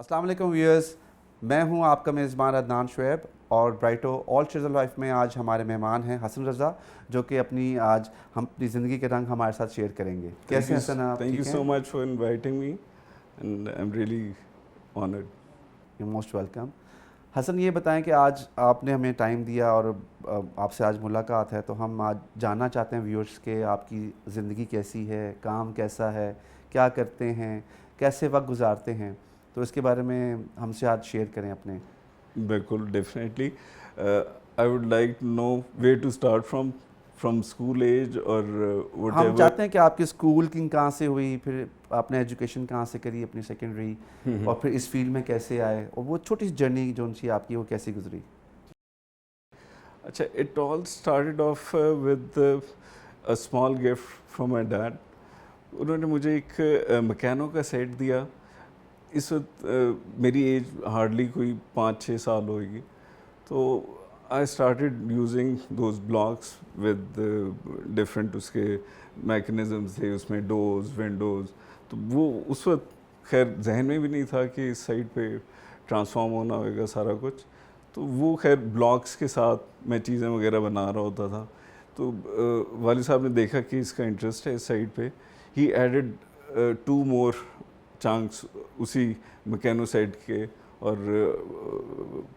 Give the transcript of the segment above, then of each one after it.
السلام علیکم ویورز، میں ہوں آپ کا میزبان عدنان شعیب اور برائٹو آل چیزر لائف میں آج ہمارے مہمان ہیں حسن رضا، جو کہ آج ہم اپنی زندگی کے رنگ ہمارے ساتھ شیئر کریں گے. کیسے ہیں حسن آپ؟ Thank you so much for inviting me and I am really honoured. You most welcome. Hasan یہ بتائیں کہ آج آپ نے ہمیں ٹائم دیا اور آپ سے آج ملاقات ہے، تو ہم آج جاننا چاہتے ہیں ویورز کہ آپ کی زندگی کیسی ہے، کام کیسا ہے، کیا کرتے ہیں، کیسے وقت گزارتے ہیں، تو اس کے بارے میں ہم سے آج شیئر کریں اپنے. بالکل definitely I would like to know where to start from school age اور وٹ ہم ایور. چاہتے ہیں کہ آپ کی اسکولنگ کہاں سے ہوئی، پھر آپ نے ایجوکیشن کہاں سے کری اپنی سیکنڈری، اور پھر اس فیلڈ میں کیسے آئے، اور وہ چھوٹی سی جرنی جو سی آپ کی وہ کیسی گزری. اچھا، it all started off with a small gift from my dad. انہوں نے مجھے ایک مکینو کا سیٹ دیا. اس وقت میری ایج ہارڈلی کوئی 5-6 سال ہوئے گی. تو I started using those blocks with different اس کے میکنزمس تھے اس میں، ڈورز، ونڈوز. تو وہ اس وقت خیر ذہن میں بھی نہیں تھا کہ اس سائڈ پہ ٹرانسفارم ہونا ہوئے گا سارا کچھ. تو وہ خیر بلاکس کے ساتھ میں چیزیں وغیرہ بنا رہا ہوتا تھا. تو والد صاحب نے دیکھا کہ اس کا انٹرسٹ ہے اس سائڈ پہ. ہی ایڈڈ 2 more چانکس اسی مکینو سیٹ کے اور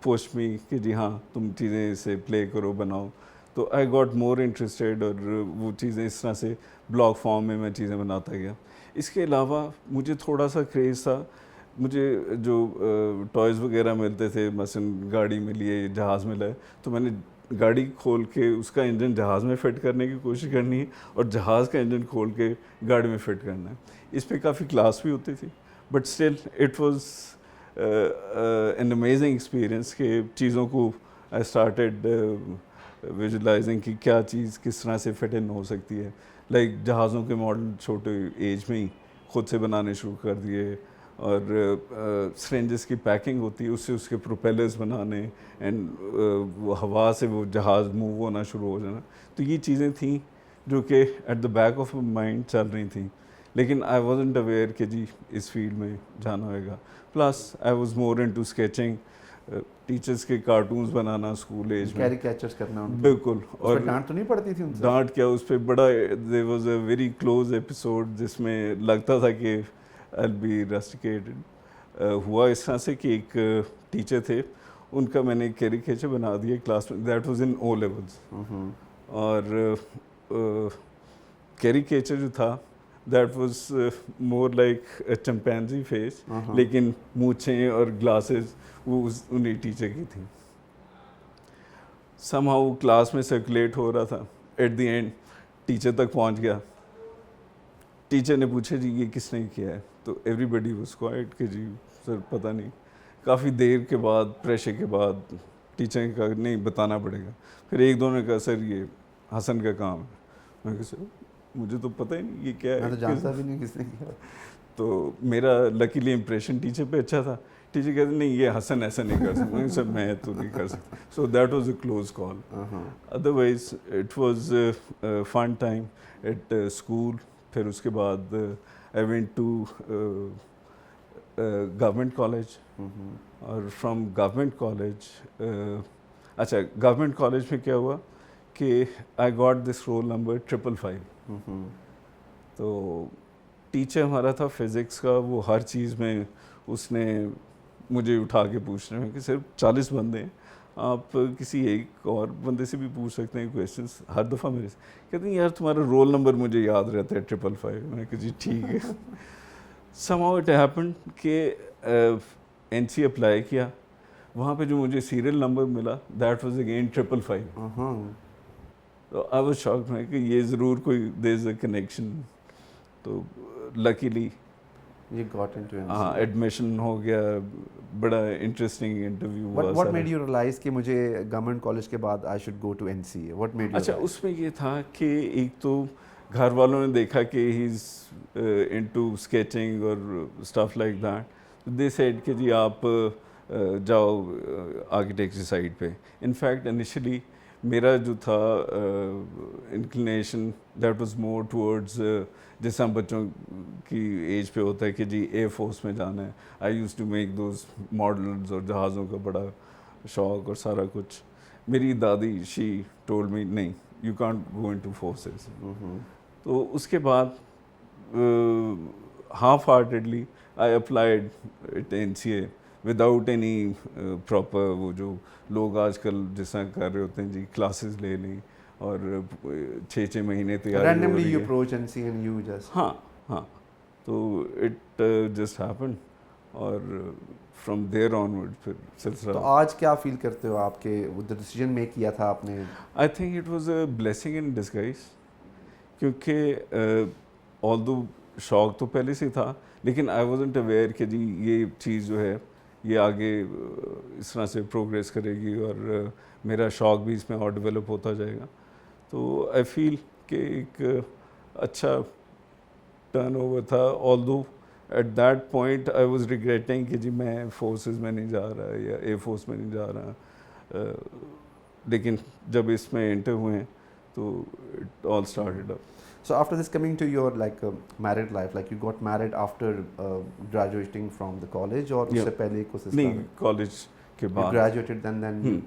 پوسٹ می کہ جی ہاں تم چیزیں اسے پلے کرو، بناؤ. تو آئی گاٹ مور انٹرسٹیڈ اور وہ چیزیں اس طرح سے بلاک فارم میں چیزیں بناتا گیا. اس کے علاوہ مجھے تھوڑا سا کریز تھا. مجھے جو ٹوائز وغیرہ ملتے تھے، مثلاً گاڑی ملی ہے، جہاز ملا ہے، تو میں نے گاڑی کھول کے اس کا انجن جہاز میں فٹ کرنے کی کوشش کرنی ہے اور جہاز کا انجن کھول کے گاڑی میں فٹ کرنا ہے. اس پہ کافی کلاس بھی ہوتی تھی، but still it was an amazing experience کہ چیزوں کو آئی اسٹارٹیڈ ویژولائزنگ کہ کیا چیز کس طرح سے فٹ ان ہو سکتی ہے. لائک جہازوں کے ماڈل چھوٹے ایج میں ہی خود سے بنانے شروع کر دیے، اور سرنجز کی پیکنگ ہوتی ہے اس سے اس کے پروپیلرز بنانے، اینڈ وہ ہوا سے وہ جہاز موو ہونا شروع ہو جانا. تو یہ چیزیں تھیں جو کہ at the back of mind چل رہی تھیں، لیکن آئی وازنٹ اویئر کہ جی اس فیلڈ میں جانا ہوئے گا. Plus I was more into sketching, teachers کے کارٹونز بنانا اسکول ایج میں، کیریکیچرز کرنا. بالکل. اور ڈانٹ تو نہیں پڑتی تھی ان سے؟ ڈانٹ کیا، اس پہ بڑا there was a very close episode جس میں لگتا تھا کہ I'll be rusticated. ہوا اس طرح سے کہ ایک ٹیچر تھے، ان کا میں نے کیریکیچر بنا دیا کلاس میں. That was in O levels. اور کیریکیچر جو تھا that was more like a chimpanzee face, لیکن مونچھیں اور گلاسز وہ انہیں ٹیچر کی تھیں. سم ہاؤ کلاس میں سرکولیٹ ہو رہا تھا. ایٹ دی اینڈ ٹیچر تک پہنچ گیا. ٹیچر نے پوچھا جی یہ کس نے کیا ہے؟ تو ایوری بڈی واز کوائٹ کہ جی سر پتہ نہیں. کافی دیر کے بعد، پریشر کے بعد ٹیچر نے کہا نہیں بتانا پڑے گا. پھر ایک دو نے کہا سر یہ حسن کا کام ہے. میں کہا سر مجھے تو پتہ ہی نہیں یہ کیا ہے، میں تو جانتا بھی نہیں کس نے کیا. تو میرا لکیلی امپریشن ٹیچر پہ اچھا تھا. ٹیچر کہتے نہیں یہ حسن ایسا نہیں کر سکتا. سر میں تو نہیں کر سکتا. So that was a close call. Otherwise it was fun time at school. پھر اس کے بعد I went to government college, اور فرام گورنمنٹ کالج اچھا گورنمنٹ کالج میں کیا ہوا کہ I got this roll number 555. تو ٹیچر ہمارا تھا فزکس کا، وہ ہر چیز میں اس نے مجھے اٹھا کے پوچھنا ہے کہ صرف 40 بندے ہیں، آپ کسی ایک اور بندے سے بھی پوچھ سکتے ہیں کویشچنس. ہر دفعہ میرے سے کہتے ہیں یار تمہارا رول نمبر مجھے یاد رہتا ہے 555. میں نے کہا جی ٹھیک ہے. somehow it happened کہ این سی اپلائی کیا. وہاں پہ جو مجھے سیریل نمبر ملا دیٹ واز اگین 555. تو آئی واز شاکڈ میں کہ یہ ضرور کوئی دیر از اے کنیکشن. تو لکیلی یہ گاٹ انٹو ہاں ایڈمیشن ہو گیا. بڑا انٹرسٹنگ انٹرویو ہوا. What made you realize کہ مجھے گورنمنٹ کالج کے بعد I should go to NCA? What made you اچھا اس میں یہ تھا کہ ایک تو گھر والوں نے دیکھا کہ ہی از انٹو اسکیچنگ اور stuff like that. They said کہ جی آپ جاؤ آرکیٹیکچر سائڈ پہ. ان فیکٹ انیشلی میرا جو تھا inclination that was more towards جیسا بچوں کی ایج پہ ہوتا ہے کہ جی ایئر فورس میں جانا ہے. I use to make those models اور جہازوں کا بڑا شوق اور سارا کچھ. میری دادی شی ٹولڈ می نہیں you can't go in to forces. تو اس کے بعد half heartedly I applied at N C A without any proper وہ جو لوگ آج کل جس طرح کر رہے ہوتے ہیں جی کلاسز لے لیں اور 6 مہینے تیاری ہو رہی ہے. ہاں ہاں تو اٹ جسٹ ہیپن اور فرام دیر آنورڈ پھر سلسلہ. تو آج کیا فیل کرتے ہو آپ کے وہ ڈیسیجن میک کیا تھا آپ نے؟ I think it was a blessing in disguise کیونکہ آلدو شوق تو پہلے سے تھا لیکن آئی وازنٹ اویئر کہ جی یہ چیز جو ہے یہ آگے اس طرح سے پروگریس کرے گی اور میرا شوق بھی اس میں اور ڈیولپ ہوتا جائے گا. تو آئی فیل کہ ایک اچھا ٹرن اوور تھا. Although at that point I was regretting کہ جی میں فورسز میں نہیں جا رہا یا ایئر فورس میں نہیں جا رہا, لیکن جب اس میں انٹر ہوئے ہیں تو it all started up. So after this, coming to your married life, like you got married after graduating from the college اور اس سے پہلے کوئی سسٹم؟ نہیں, کالج کے بعد. graduated then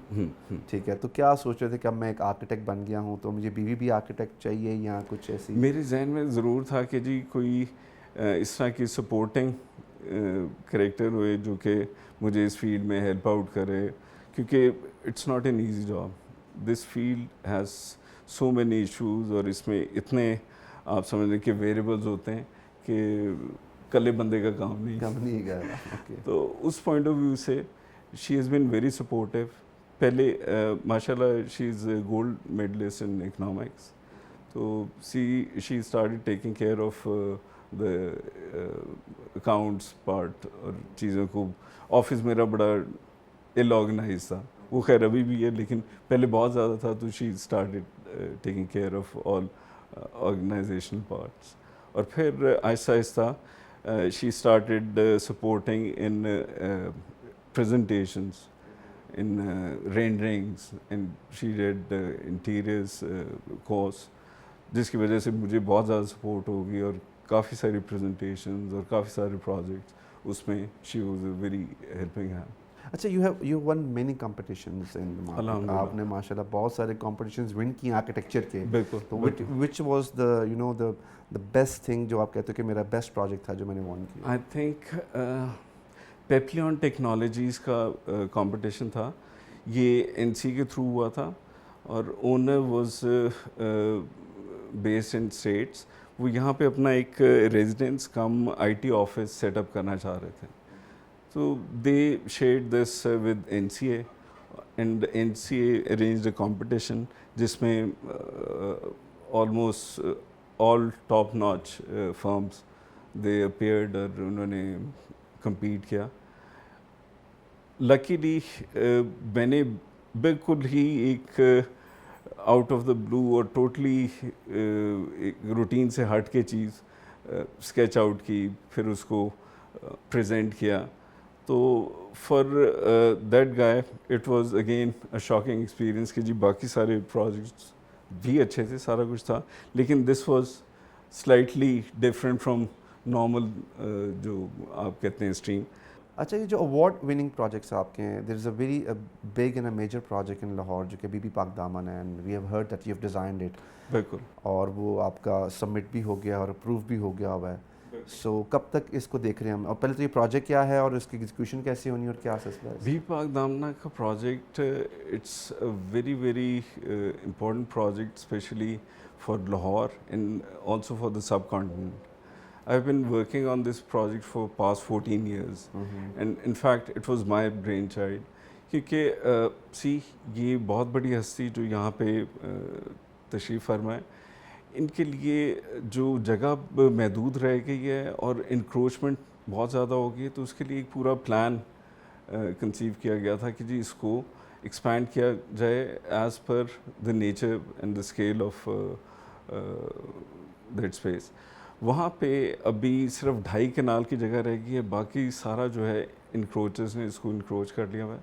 ٹھیک ہے. تو کیا سوچ رہے تھے کہ اب میں ایک آرکیٹیکٹ بن گیا ہوں تو مجھے بیوی بھی آرکیٹیکٹ چاہیے یا کچھ ایسی؟ میرے ذہن میں ضرور تھا کہ جی کوئی اس طرح کی سپورٹنگ کریکٹر ہوئے جو کہ مجھے اس فیلڈ میں ہیلپ آؤٹ کرے, کیونکہ it's not an easy job. This field has so many issues اور اس میں اتنے آپ سمجھ لیں کہ ویریبلز ہوتے ہیں کہ کلے بندے کا کام نہیں گیا. تو اس پوائنٹ آف ویو سے she has been very supportive. پہلے ماشاء اللہ she is gold medalist in economics, تو she started taking care of the accounts part اور چیزوں کو. آفس میرا بڑا ایل آرگنائز تھا, وہ خیر ابھی بھی ہے لیکن پہلے بہت زیادہ تھا, تو she started taking care of all organizational parts. اور پھر آہستہ آہستہ she started supporting in presentations, in renderings, and she did interiors course, جس کی وجہ سے مجھے بہت زیادہ سپورٹ ہوگی اور کافی ساری پریزنٹیشنز اور کافی سارے پروجیکٹس اس میں she was a very helping hand. اچھا, you won many competitions in the market. آپ نے ماشاء اللہ بہت سارے competitions win کیے آرکیٹیکچر کے. بالکل. تو which was the best thing جو آپ کہتے ہو کہ میرا بیسٹ پروجیکٹ تھا جو میں نے won کیا؟ I think پیپلیون ٹیکنالوجیز کا کمپٹیشن تھا. یہ این سی کے تھرو ہوا تھا اور owner was based in States. وہ یہاں پہ اپنا ایک residence cum I T office set up کرنا چاہ رہے تھے. تو they shared this with N C A and N C A arranged a competition جس میں almost all top notch firms they appeared اور انہوں نے کمپیٹ کیا. لکیلی میں نے بالکل ہی ایک آؤٹ آف دا بلو اور ٹوٹلی روٹین سے ہٹ کے چیز اسکیچ آؤٹ کی, پھر اس کو پریزنٹ کیا. تو for that guy it was again a shocking experience کہ جی باقی سارے پروجیکٹس بھی اچھے تھے, سارا کچھ تھا, لیکن this was slightly different from normal جو آپ کہتے ہیں اسٹریم. اچھا, یہ جو اوارڈ وننگ پروجیکٹس آپ کے ہیں, there is a very big and a major project in Lahore جو کہ بی بی پاک دامن ہے, and we have heard that you have designed it. بالکل. اور وہ آپ کا سبمٹ بھی ہو گیا اور اپروو بھی ہو گیا ہوا ہے. سو کب تک اس کو دیکھ رہے ہیں ہم؟ اور پہلے تو یہ پروجیکٹ کیا ہے اور اس کی ایگزیکیوشن کیسی ہونی اور کیا سلسلہ ہے؟ بی پاک دامنا کا project it's a very very important project especially for Lahore and also for the subcontinent. I've been working on this project for past 14 years and in fact it was my brainchild. کیونکہ یہ بہت بڑی ہستی جو یہاں پہ تشریف فرما ہے, ان کے لیے جو جگہ محدود رہ گئی ہے اور انکروچمنٹ بہت زیادہ ہو گئی ہے, تو اس کے لیے ایک پورا پلان کنسیو کیا گیا تھا کہ جی اس کو ایکسپینڈ کیا جائے as per the nature and the scale of that space. وہاں پہ ابھی صرف 2.5 کنال کی جگہ رہ گئی ہے, باقی سارا جو ہے انکروچرز نے اس کو انکروچ کر لیا ہوا ہے.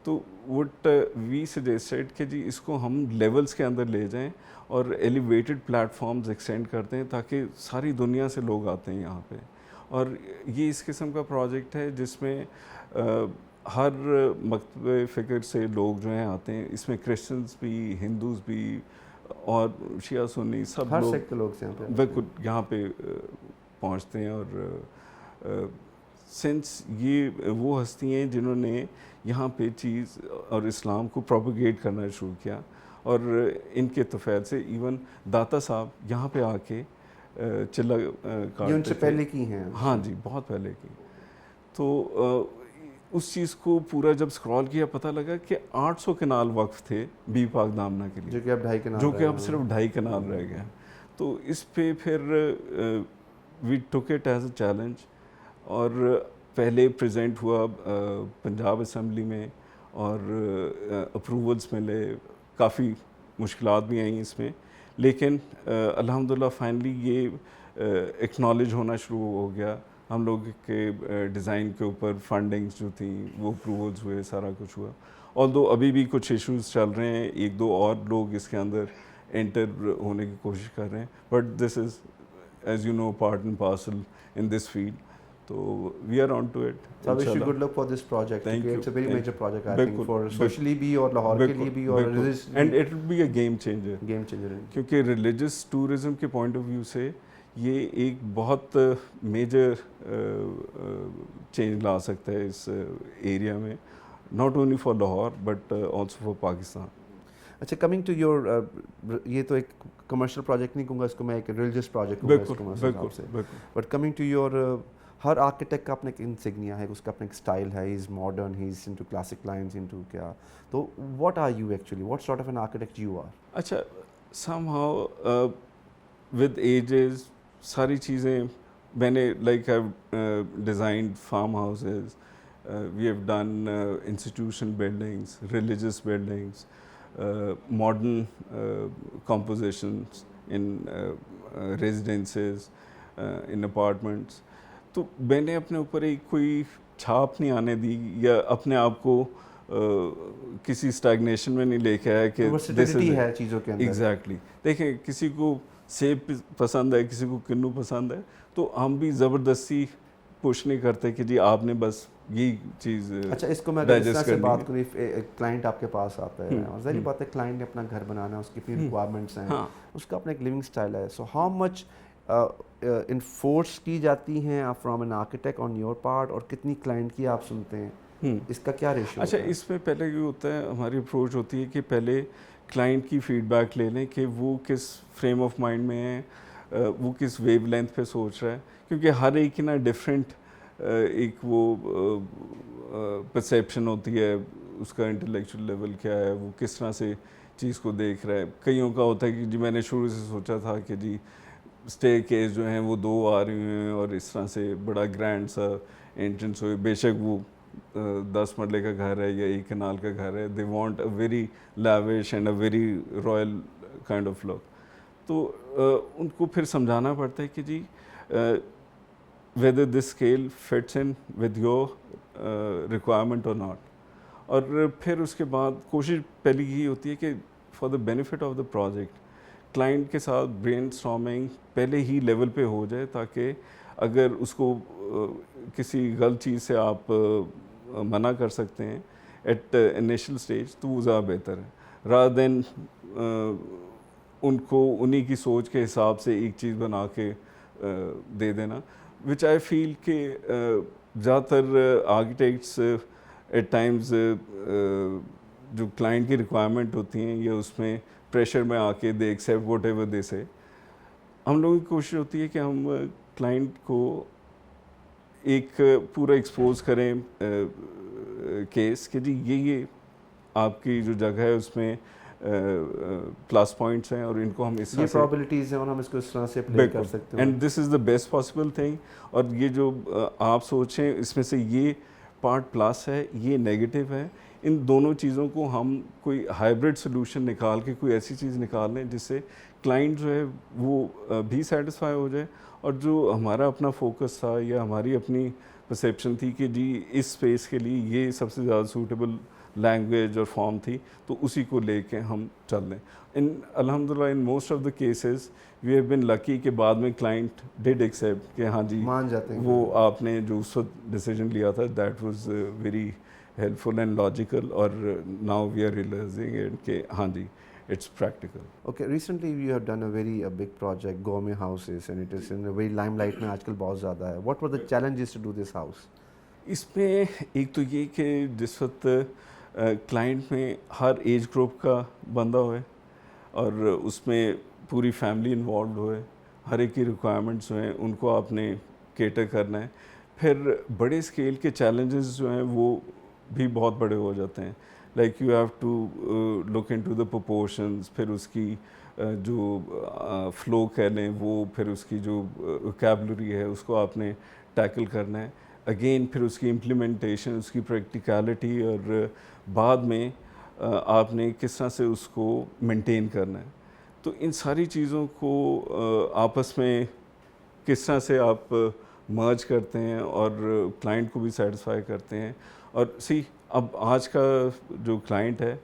تو وٹ وی سجیسٹڈ کہ جی اس کو ہم لیولس کے اندر لے جائیں اور ایلیویٹڈ پلیٹ فارمز ایکسٹینڈ کرتے ہیں تاکہ ساری دنیا سے لوگ آتے ہیں یہاں پہ. اور یہ اس قسم کا پروجیکٹ ہے جس میں ہر مکتب فکر سے لوگ جو ہیں آتے ہیں. اس میں کرسچنس بھی, ہندوز بھی اور شیعہ سنی سب ہر لوگ سیکٹ کے لوگ بالکل یہاں پہ پہنچتے ہیں. اور سنس یہ وہ ہستی ہیں جنہوں نے یہاں پہ چیز اور اسلام کو پروپیگیٹ کرنا شروع کیا, اور ان کے طفیل سے ایون داتا صاحب یہاں پہ آ کے چلا یہ ان سے پہلے کی ہیں. ہاں جی, بہت پہلے کی. تو اس چیز کو پورا جب اسکرال کیا پتہ لگا کہ 800 کنال وقف تھے بی پاک دامنا کے لیے, جو کہ اب 2.5 کنال, جو کہ اب صرف 2.5 کنال رہ گئے. تو اس پہ پھر we took it as a challenge, اور پہلے پریزنٹ ہوا پنجاب اسمبلی میں, اور اپروولس ملے, کافی مشکلات بھی آئیں اس میں, لیکن الحمدللہ فائنلی یہ ایکنالج ہونا شروع ہو گیا. ہم لوگ کے ڈیزائن کے اوپر فنڈنگز جو تھیں وہ اپروولز ہوئے, سارا کچھ ہوا. آلدو ابھی بھی کچھ ایشوز چل رہے ہیں, 1-2 اور لوگ اس کے اندر انٹر ہونے کی کوشش کر رہے ہیں, but this is as you know part and parcel in this field. تو we are on to it. So I wish you good luck for this project. Thank you. It's a very major project, I think, for بالکل, socially بھی اور لاہور کے لیے بھی, اور and it will be a game changer. Game changer. کیونکہ religious tourism کے point of view سے یہ ایک بہت میجر چینج لا سکتا ہے اس ایریا میں, not only for Lahore but also for Pakistan. اچھا, کمنگ ٹو یور, یہ تو ایک کمرشل پروجیکٹ نہیں کہوں گا اس کو, میں ایک ریلیجس پروجیکٹ کہوں گا اس کو حساب سے. بٹ کمنگ ٹو یور, ہر آرکیٹیکٹ کا اپنا ایک انسگنیا ہے, اس کا اپنا ایک اسٹائل ہے. He is modern, he is into classic lines, into کیا. تو what are you actually, what sort of an architect you are? اچھا, سم ہاؤ ود ایجز ساری چیزیں میں نے, like have designed farm houses, we have done institution buildings, religious buildings, modern compositions in residences, in apartments. تو میں نے اپنے اوپر ایک کوئی چھاپ نہیں آنے دی, یا اپنے آپ کو کسی اسٹیگنیشن میں نہیں لے کے آیا کہ ہے چیزوں کے اندر. ایگزیکٹلی. دیکھیں, کسی کو سیب پسند ہے, کسی کو کنو پسند ہے, تو ہم بھی زبردستی پوش نہیں کرتے کہ جی آپ نے بس یہی چیز. اچھا, اس کو میں اگر اس طرح سے بات کروں, کلائنٹ آپ کے پاس آتا ہے, ظاہر بات ہے کلائنٹ نے اپنا گھر بنانا ہے, اس کی اپنی ریکوائرمنٹس ہیں, اس کا اپنا ایک لیونگ اسٹائل ہے. سو ہاؤ مچ انفورس کی جاتی ہیں from an architect on your part, اور کتنی کلائنٹ کی آپ سنتے ہیں, اس کا کیا ریشو؟ اچھا, اس میں پہلے یہ ہوتا ہے, ہماری اپروچ ہوتی ہے کہ پہلے کلائنٹ کی فیڈ بیک لے لیں کہ وہ کس فریم آف مائنڈ میں ہے, وہ کس ویو لینتھ پہ سوچ رہا ہے, کیونکہ ہر ایک کی نا ڈفرینٹ ایک وہ پرسیپشن ہوتی ہے, اس کا انٹلیکچوئل لیول کیا ہے, وہ کس طرح سے چیز کو دیکھ رہا ہے. کئیوں کا ہوتا ہے کہ جی میں نے شروع سے سوچا تھا کہ جی اسٹے کیس جو ہیں وہ 2 آ رہی ہیں, اور اس طرح سے بڑا گرینڈ سا انٹرنس ہوئے, بے شک وہ 10 مرلے کا گھر ہے یا 1 کنال کا گھر ہے. They want a very lavish and a very royal kind of look. تو ان کو پھر سمجھانا پڑتا ہے کہ جی whether this scale fits in with your requirement or not. اور پھر اس کے بعد کوشش پہلی یہی ہوتی ہے کہ for the benefit of the project client کے ساتھ برین اسٹارمنگ پہلے ہی لیول پہ ہو جائے, تاکہ اگر اس کو کسی غلط چیز سے آپ منع کر سکتے ہیں ایٹ انیشل اسٹیج, تو وہ زیادہ بہتر ہے, رادر دین ان کو انہی کی سوچ کے حساب سے ایک چیز بنا کے دے دینا. وچ آئی فیل کہ زیادہ تر آرکیٹیکٹس ایٹ ٹائمز جو کلائنٹ کی ریکوائرمنٹ ہوتی ہیں, یا اس میں پریشر میں آ کے دے ایکسیپٹ واٹ ایور دے سے. ہم لوگوں کی کوشش ہوتی ہے کہ ہم کلائنٹ کو ایک پورا ایکسپوز کریں کیس کہ جی یہ آپ کی جو جگہ ہے اس میں پلس پوائنٹس ہیں, اور ان کو ہم اس طرح سے پرابلٹیز ہیں, اور ہم اس کو اس طرح سے اپلائی کر سکتے ہیں, and this is the best possible thing. اور یہ جو آپ سوچیں اس میں سے یہ پارٹ پلس ہے, یہ نیگیٹو ہے, ان دونوں چیزوں کو ہم کوئی ہائبرڈ سلوشن نکال کے کوئی ایسی چیز نکال لیں جس سے کلائنٹ جو ہے وہ بھی سیٹسفائی ہو جائے, اور جو ہمارا اپنا فوکس تھا یا ہماری اپنی پرسیپشن تھی کہ جی اس اسپیس کے لیے یہ سب سے زیادہ سوٹیبل لینگویج اور فارم تھی, تو اسی کو لے کے ہم چل دیں. الحمد للہ in most of the cases we have been lucky کہ بعد میں کلائنٹ ڈیڈ ایکسیپٹ کہ ہاں جی مان جاتے ہیں وہ آپ نے جو اس وقت ڈیسیجن لیا تھا that was very helpful and logical, اور now we are realizing it کہ ہاں جی it's practical. Okay, recently you have done a very big project gourmet houses and it is in very limelight میں آج کل بہت زیادہ ہے. What were the challenges to do this house? اس میں ایک تو یہ کہ جس وقت کلائنٹ میں ہر ایج گروپ کا بندہ ہوئے اور اس میں پوری فیملی انوالوڈ ہوئے, ہر ایک کی ریکوائرمنٹس جو ہیں ان کو آپ نے کیٹر کرنا ہے. پھر بڑے اسکیل کے چیلنجز جو ہیں وہ بھی بہت بڑے ہو جاتے ہیں, like you have to look into the proportions, پھر اس کی جو فلو کہہ لیں وہ, پھر اس کی جو ووکیبلری ہے اس کو آپ نے ٹیکل کرنا ہے. اگین پھر اس کی امپلیمنٹیشن, اس کی پریکٹیکلٹی, اور بعد میں آپ نے کس طرح سے اس کو مینٹین کرنا ہے. تو ان ساری چیزوں کو آپس میں کس طرح سے آپ مرج کرتے ہیں اور کلائنٹ کو بھی سیٹسفائی کرتے ہیں. اور اب آج کا جو کلائنٹ ہے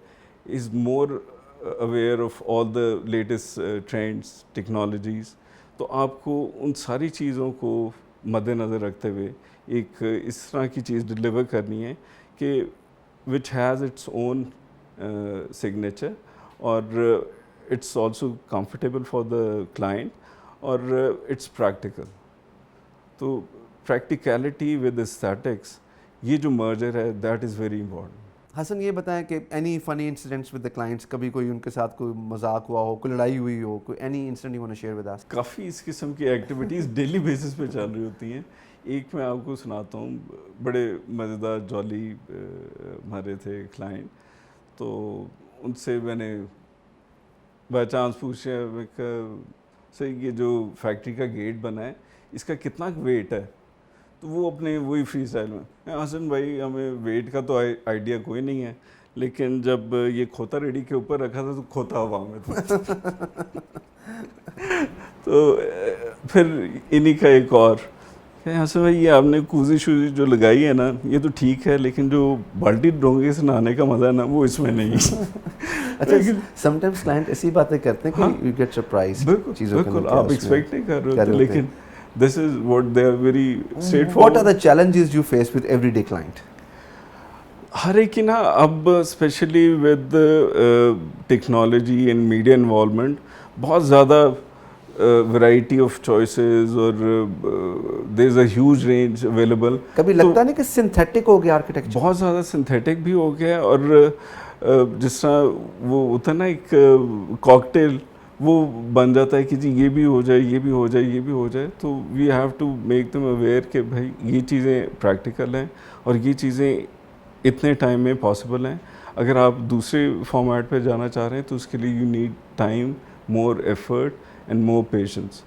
is more aware of all the latest trends, technologies, تو آپ کو ان ساری چیزوں کو مد نظر رکھتے ہوئے ایک اس طرح کی چیز ڈلیور کرنی ہے کہ which has its own signature, اور it's also comfortable for the client, اور اٹس پریکٹیکل. تو پریکٹیکلٹی ود ایستھیٹکس, یہ جو مرجر ہے that is very important. Hasan یہ بتائیں کہ اینی فنی انسیڈنٹس ود دا کلائنٹس, کبھی کوئی ان کے ساتھ کوئی مذاق ہوا ہو, کوئی لڑائی ہوئی ہو, کوئی any incident you want to share with us? کافی اس قسم کی ایکٹیویٹیز ڈیلی بیسس پہ چل رہی ہوتی ہیں. ایک میں آپ کو سناتا ہوں, بڑے مزیدار جالی ہمارے تھے کلائنٹ, تو ان سے میں نے بائی چانس پوچھا سر یہ جو فیکٹری کا گیٹ بنا ہے اس کا کتنا ویٹ ہے, تو وہ اپنے وہی فری اسٹائل میں, حسن بھائی ہمیں ویٹ کا تو آئیڈیا کوئی نہیں ہے, لیکن جب یہ کھوتا ریڈی کے اوپر رکھا تھا تو کھوتا ہوا میں تھا. تو پھر انہی کا ایک اور, حسن بھائی یہ آپ نے کوزی شوزی جو لگائی ہے نا یہ تو ٹھیک ہے, لیکن جو بالٹی ڈونگے سے نہانے کا مزہ ہے نا وہ اس میں نہیں. اچھا, سم ٹائمز کلائنٹ ایسی باتیں کرتے ہیں کہ یو گیٹ سرپرائز چیزوں بالکل آپ ایکسپیکٹ نہیں کر رہے ہوتے, لیکن this is what they are very straightforward. What are the challenges you face with everyday client? ہر ایک کی نا اب especially with technology and media involvement بہت زیادہ ورائٹی آف چوائسیز, اور there is a huge range available. کبھی لگتا نہیں کہ سنتھیٹک ہو گیا آرکیٹیکچر؟ بہت زیادہ سنتھیٹک بھی ہو گیا, اور جس طرح وہ ہوتا ہے نا ایک کاکٹیل, وہ بن جاتا ہے کہ جی یہ بھی ہو جائے, یہ بھی ہو جائے, یہ بھی ہو جائے. تو we have to make them aware کہ بھائی یہ چیزیں پریکٹیکل ہیں اور یہ چیزیں اتنے ٹائم میں پاسبل ہیں. اگر آپ دوسرے فارمیٹ پہ جانا چاہ رہے ہیں تو اس کے لیے you need time, more effort and more patience,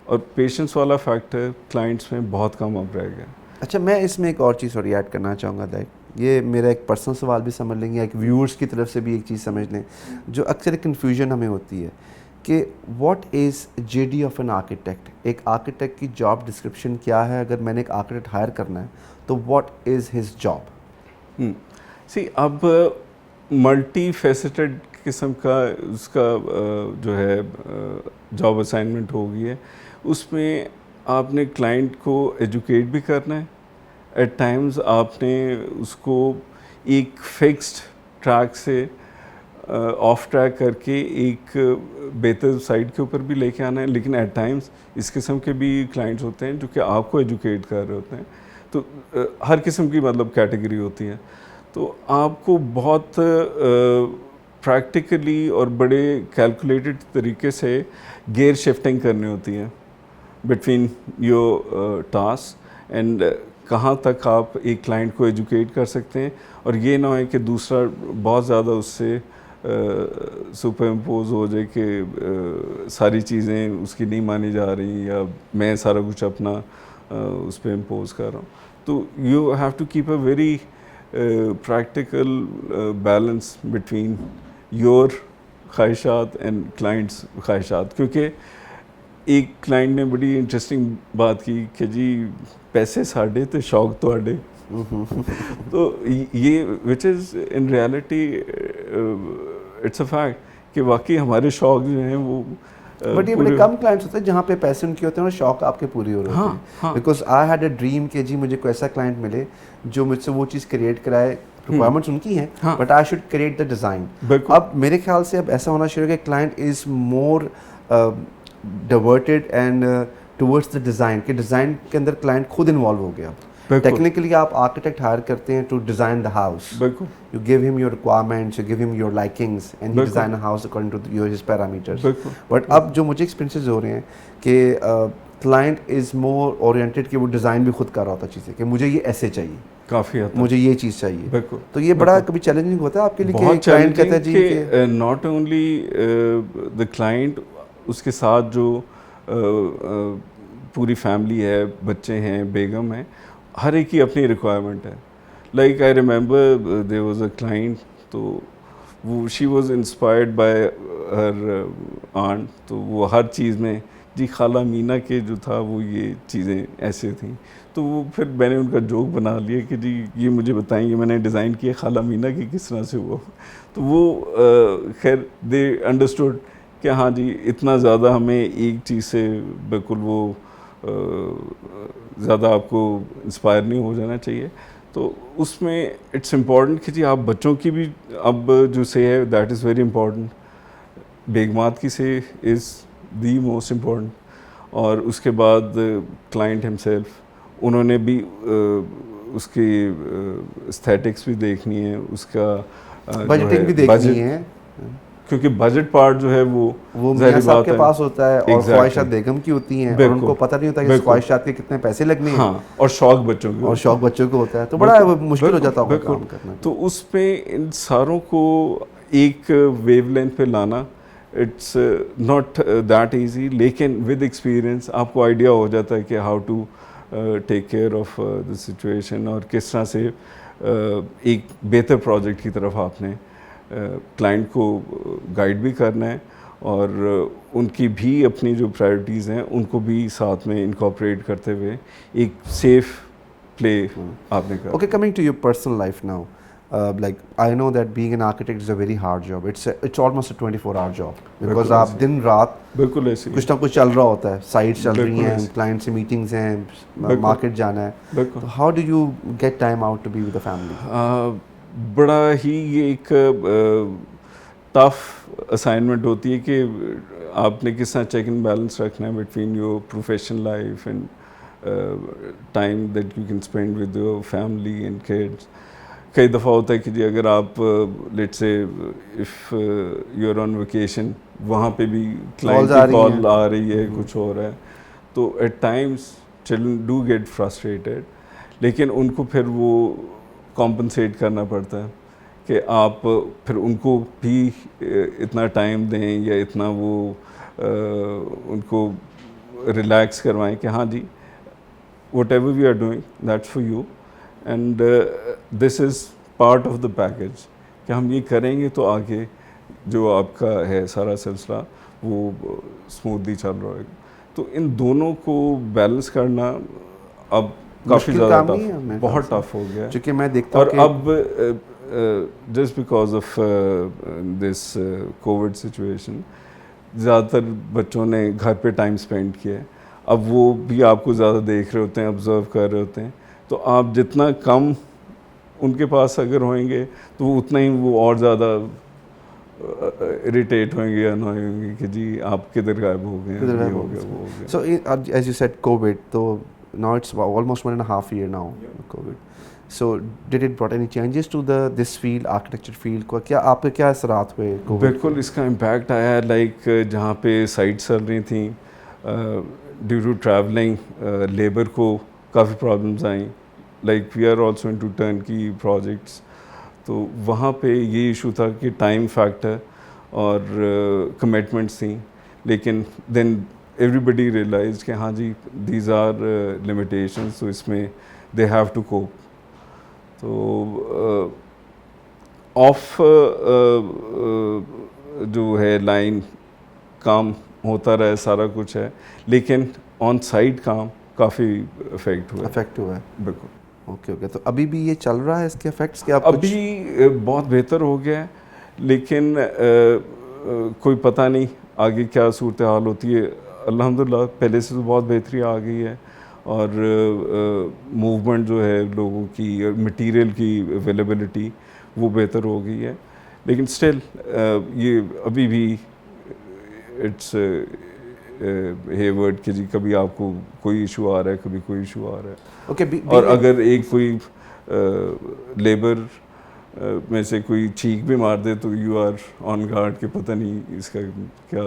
اور پیشنس والا فیکٹر کلائنٹس میں بہت کم اب رہ گیا. اچھا, میں اس میں ایک اور چیز تھوڑی ایڈ کرنا چاہوں گا دیکھ, یہ میرا ایک پرسنل سوال بھی سمجھ لیں گے, ایک ویورز کی طرف سے بھی ایک چیز سمجھ لیں جو اکثر ایک کنفیوژن ہمیں ہوتی ہے کہ what is J D of an architect. ایک آرکیٹیکٹ کی جاب ڈسکرپشن کیا ہے؟ اگر میں نے ایک آرکیٹیکٹ ہائر کرنا ہے تو واٹ از ہز جاب؟ اب ملٹی فیسٹڈ قسم کا اس کا جو ہے جاب اسائنمنٹ ہو گئی ہے. اس میں آپ نے کلائنٹ کو ایجوکیٹ بھی کرنا ہے, ایٹ ٹائمز آپ نے اس کو ایک فکسڈ ٹریک سے آف ٹریک کر کے ایک بہتر سائٹ کے اوپر بھی لے کے آنا ہے. لیکن ایٹ ٹائمز اس قسم کے بھی کلائنٹس ہوتے ہیں جو کہ آپ کو ایجوکیٹ کر رہے ہوتے ہیں. تو ہر قسم کی مطلب کیٹیگری ہوتی ہے. تو آپ کو بہت پریکٹیکلی اور بڑے کیلکولیٹڈ طریقے سے گیئر شفٹنگ کرنی ہوتی ہے بٹوین یور ٹاسک, اینڈ کہاں تک آپ ایک کلائنٹ کو ایجوکیٹ کر سکتے ہیں, اور یہ نہ ہو کہ دوسرا بہت زیادہ اس سے سپر امپوز ہو جائے کہ ساری چیزیں اس کی نہیں مانی جا رہی یا میں سارا کچھ اپنا اس پہ امپوز کر رہا ہوں. تو you have to keep a very practical balance between your خواہشات اینڈ کلائنٹس خواہشات. کیونکہ ایک کلائنٹ نے بڑی انٹرسٹنگ بات کی کہ جی پیسے ساڈے تو شوق تواڈے. تو یہ which is in reality it's a fact کہ واقعی ہمارے شوق جو ہیں وہ بٹ یہ بڑے کم کلائنٹس ہوتے ہیں جہاں پہ پیسے ان کے ہوتے ہیں اور شوق آپ کے پوری ہو رہے ہوتے ہیں. Because I had a dream کہ جی مجھے کوئی ایسا کلائنٹ ملے جو مجھ سے وہ چیز کریٹ کرائے. ریکوائرمنٹس ان کی ہیں but I should create the design. اب میرے خیال سے اب ایسا ہونا شروع ہے کہ client is more diverted and towards the design, کہ ڈیزائن کے اندر کلائنٹ خود انوالو ہو گیا. ٹیکنیکلی آپ آرکیٹیکٹ ہائر کرتے ہیں to design the house, you give him your requirements, you give him your likings and he design a house according to your his parameters. But اب جو مجھے ایکسپیرینسز ہو رہے ہیں کہ کلائنٹ از مور اورینٹیڈ کہ وہ ڈیزائن بھی خود کر رہا ہوتا چیزیں, کہ مجھے یہ ایسے چاہیے, کافی مجھے یہ چیز چاہیے. تو یہ بڑا کبھی چیلنجنگ ہوتا ہے آپ کے لیے کہ کلائنٹ کہتا ہے جی کہ ناٹ اونلی دا کلائنٹ, اس کے ساتھ جو پوری فیملی ہے, بچے ہیں, بیگم ہیں, ہر ایک کی اپنی ریکوائرمنٹ ہے. Like I remember there was a client, تو وہ she was inspired by her aunt, تو وہ ہر چیز میں جی خالہ مینا کے جو تھا وہ یہ چیزیں ایسے تھیں. تو وہ پھر میں نے ان کا جوک بنا لیا کہ جی یہ مجھے بتائیں, یہ میں نے ڈیزائن کیا خالہ مینا کی کس طرح سے ہوا. تو وہ خیر دے انڈرسٹوڈ کہ ہاں جی اتنا زیادہ ہمیں ایک چیز سے بالکل وہ زیادہ آپ کو انسپائر نہیں ہو جانا چاہیے. تو اس میں اٹس امپورٹنٹ کہ جی آپ بچوں کی بھی اب جو سے ہے دیٹ از ویری امپورٹنٹ, بیگمات کی سے از دی موسٹ امپورٹنٹ, اور اس کے بعد کلائنٹ ہم سیلف, انہوں نے بھی اس کی استھیٹکس بھی دیکھنی ہے, اس کا بجٹنگ بھی دیکھنی ہے, کیونکہ بجٹ پارٹ جو ہے وہ میاں صاحب کے پاس ہوتا ہے اور خواہشات بیگم کی ہوتی ہیں, اور ان کو پتہ نہیں ہوتا کہ خواہشات کے کتنے پیسے لگنے ہیں, اور شوق بچوں کے, اور شوق بچوں کو ہوتا ہے. تو بڑا مشکل ہو جاتا ہوگا کام کرنا. تو اس پہ ان ساروں کو ایک ویو لینتھ پہ لانا اٹس ناٹ دیٹ ایزی, لیکن ود ایکسپیرئنس آپ کو آئیڈیا ہو جاتا ہے کہ how to take care of the situation, اور کس طرح سے ایک بہتر پروجیکٹ کی طرف آپ نے کلائنٹ کو گائیڈ بھی کرنا ہے, اور ان کی بھی اپنی جو پرائرٹیز ہیں ان کو بھی ساتھ میں انکارپوریٹ کرتے ہوئے ایک سیف پلے آپ نے کرا. Okay, coming to your personal life now, like I know that being an architect is a very hard job. It's almost a 24-hour job because آپ دن رات بالکل ایسے کچھ نہ کچھ چل رہا ہوتا ہے, سائٹس چل رہی ہیں, کلائنٹ سے میٹنگز ہیں, مارکیٹ جانا ہے. How do you get time out to be with the family? بڑا ہی یہ ایک ٹف اسائنمنٹ ہوتی ہے کہ آپ نے کس طرح چیک اینڈ بیلنس رکھنا ہے between your professional life and time that you can spend with your family and kids. کئی دفعہ ہوتا ہے کہ جی اگر آپ لیٹ سے if you are on vacation, وہاں پہ بھی کلائنٹ کی کال آ رہی ہے, کچھ ہو رہا ہے, تو at times children do get frustrated, لیکن ان کو پھر وہ کمپنسیٹ کرنا پڑتا ہے کہ آپ پھر ان کو بھی اتنا ٹائم دیں یا اتنا وہ ان کو ریلیکس کروائیں کہ ہاں جی whatever we are doing that's for you, and this is part of the package, کہ ہم یہ کریں گے تو آگے جو آپ کا ہے سارا سلسلہ وہ اسموتھلی چل رہا ہے. تو ان دونوں کو بیلنس کرنا اب کافی زیادہ ٹف, بہت ٹف ہو گیا, چونکہ میں دیکھتا ہوں. اور اب just because of this Covid situation زیادہ تر بچوں نے گھر پہ ٹائم اسپینڈ کیا ہے, اب وہ بھی آپ کو زیادہ دیکھ رہے ہوتے ہیں, آبزرو کر رہے ہوتے ہیں, تو آپ جتنا کم ان کے پاس اگر ہوئیں گے تو وہ اتنا ہی وہ اور زیادہ اریٹیٹ ہوئیں گے یا انوائے ہوں گے کہ جی آپ کدھر غائب ہو گئے, یہ ہو گیا, وہ ہو گیا. So as you said Covid, تو now it's almost 1.5 years now, COVID. So did it brought any changes to this field, architecture field کو, کیا آپ کے کیا اثرات ہوئے؟ بالکل اس کا امپیکٹ آیا, لائک جہاں پہ سائٹس چل رہی تھیں ڈیو ٹو ٹریولنگ لیبر کو کافی پرابلمز آئیں, like we are also in to turnkey projects, تو وہاں پہ یہ ایشو تھا کہ ٹائم فیکٹر اور کمٹمنٹس تھیں, لیکن دین ایوری بڈی ریئلائزڈ کہ ہاں جی دیز آر لمیٹیشنس, تو اس میں دے ہیو ٹو کوپ. تو آف جو ہے لائن کام ہوتا رہے, سارا کچھ ہے, لیکن on site com coffee effect ہوا ہے. بالکل. اوکے اوکے, تو ابھی بھی یہ چل رہا ہے اس کے افیکٹس کہ آپ ابھی بہت بہتر ہو گیا ہے, لیکن کوئی پتہ نہیں آگے کیا صورتحال ہوتی ہے. الحمدللہ پہلے سے تو بہت بہتری آ گئی ہے, اور موومنٹ جو ہے لوگوں کی, مٹیریل کی اویلیبلٹی وہ بہتر ہو گئی ہے, لیکن اسٹل یہ ابھی بھی اٹس ہیورڈ کہ جی کبھی آپ کو کوئی ایشو آ رہا ہے, کبھی کوئی ایشو آ رہا ہے. اوکے, اور اگر ایک کوئی لیبر میں سے کوئی چیخ بھی مار دے تو یو آر آن گارڈ کہ پتہ نہیں اس کا کیا.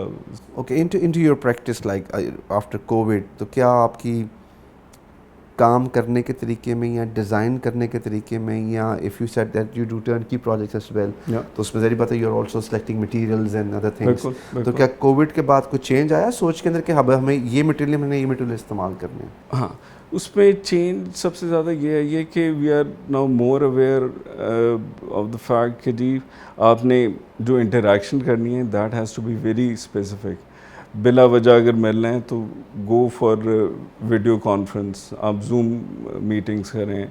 Okay, into your practice like after Covid, تو کیا آپ کی کام کرنے کے طریقے میں یا ڈیزائن کرنے کے طریقے میں, یا if you said that you do turnkey projects as well, تو اس میں ظاہر بات ہے you are also selecting materials and other things, تو کیا کووڈ کے بعد کچھ چینج آیا سوچ کے اندر کہ اب ہمیں یہ مٹیریل, ہم نے یہ مٹیریل استعمال کرنے ہیں؟ ہاں, اس میں چینج سب سے زیادہ یہ ہے کہ we are now more aware of the fact کہ جی آپ نے جو انٹریکشن کرنی ہے that has to be very specific. بلا وجہ اگر ملنا ہے تو گو فار ویڈیو کانفرنس, آپ زوم میٹنگس کریں.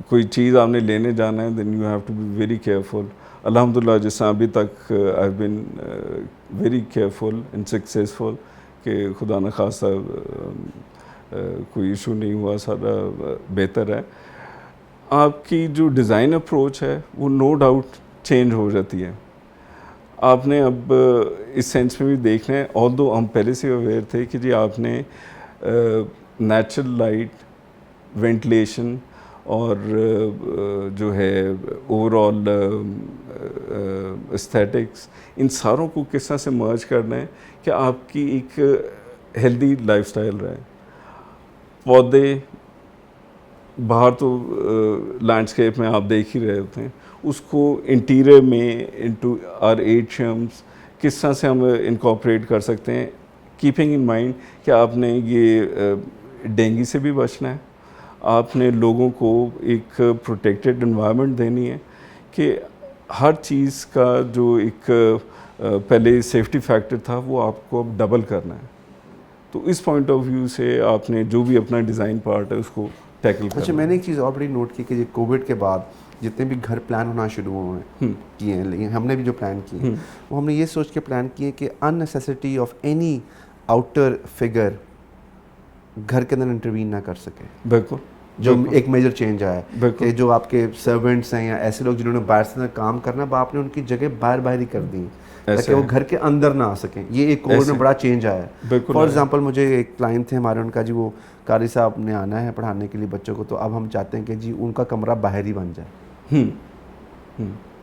کوئی چیز آپ نے لینے جانا ہے then you have to be very careful. الحمدللہ جس طرح ابھی تک I have been very careful and successful کہ خدا نخواستہ کوئی ایشو نہیں ہوا, سارا بہتر ہے. آپ کی جو ڈیزائن اپروچ ہے وہ نو ڈاؤٹ چینج ہو جاتی ہے. آپ نے اب اس سینس میں بھی دیکھنا ہے, آلدو ہم پہلے سے اویئر تھے کہ جی آپ نے نیچرل لائٹ, وینٹیلیشن اور جو ہے اوور آل استھیٹکس, ان ساروں کو کس طرح سے مرج کرنا ہے کہ آپ کی ایک ہیلدی لائف سٹائل رہے. پودے باہر تو لینڈسکیپ میں آپ دیکھ ہی رہے ہوتے ہیں, اس کو انٹیریئر میں انٹو آر ایٹریمس کس طرح سے ہم انکارپوریٹ کر سکتے ہیں, کیپنگ ان مائنڈ کہ آپ نے یہ ڈینگی سے بھی بچنا ہے, آپ نے لوگوں کو ایک پروٹیکٹڈ انوائرمنٹ دینی ہے, کہ ہر چیز کا جو ایک پہلے سیفٹی فیکٹر تھا وہ آپ کو اب ڈبل کرنا ہے. تو اس پوائنٹ آف ویو سے آپ نے جو بھی اپنا ڈیزائن پارٹ ہے اس کو ٹیکل کرنا. اچھا, میں نے ایک چیز اور بڑی نوٹ کی کہ کووڈ کے بعد جتنے بھی گھر پلان ہونا شروع ہوئے کیے ہیں, لیکن ہم نے بھی جو پلان کیے ہیں وہ ہم نے یہ سوچ کے پلان کیے کہ in necessity of any outer figure گھر کے اندر انٹروین نہ کر سکے. بالکل, جو ایک میجر چینج آیا ہے کہ جو آپ کے سرونٹس ہیں یا ایسے لوگ جنہوں نے باہر سے کام کرنا, آپ نے ان کی جگہ باہر ہی کر دی تاکہ وہ گھر کے اندر نہ آ سکیں. یہ ایک کووڈ میں بڑا چینج آیا ہے. فار ایگزامپل مجھے ایک کلائنٹ تھے ہمارے, ان کا جی وہ قاری صاحب نے آنا ہے پڑھانے کے لیے بچوں کو, تو اب ہم چاہتے ہیں کہ جی ان کا کمرہ باہر ہی بن جائے,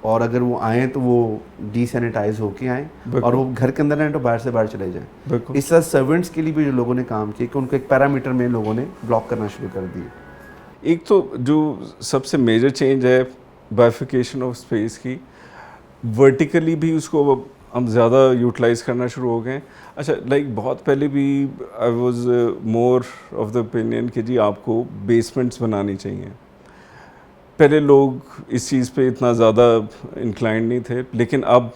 اور اگر وہ آئیں تو وہ ڈی سینیٹائز ہو کے آئیں, اور وہ گھر کے اندر آئیں تو باہر سے باہر چلے جائیں. اس طرح سرونٹس کے لیے بھی جو لوگوں نے کام کیا کہ ان کو ایک پیرامیٹر میں لوگوں نے بلاک کرنا شروع کر دیے. ایک تو جو سب سے میجر چینج ہے بائیفیکیشن آف اسپیس کی, ورٹیکلی بھی اس کو ہم زیادہ یوٹیلائز کرنا شروع ہو گئے. اچھا, لائک بہت پہلے بھی آئی was more of the opinion کہ جی آپ کو بیسمنٹس بنانی چاہیے. پہلے لوگ اس چیز پہ اتنا زیادہ انکلائنڈ نہیں تھے, لیکن اب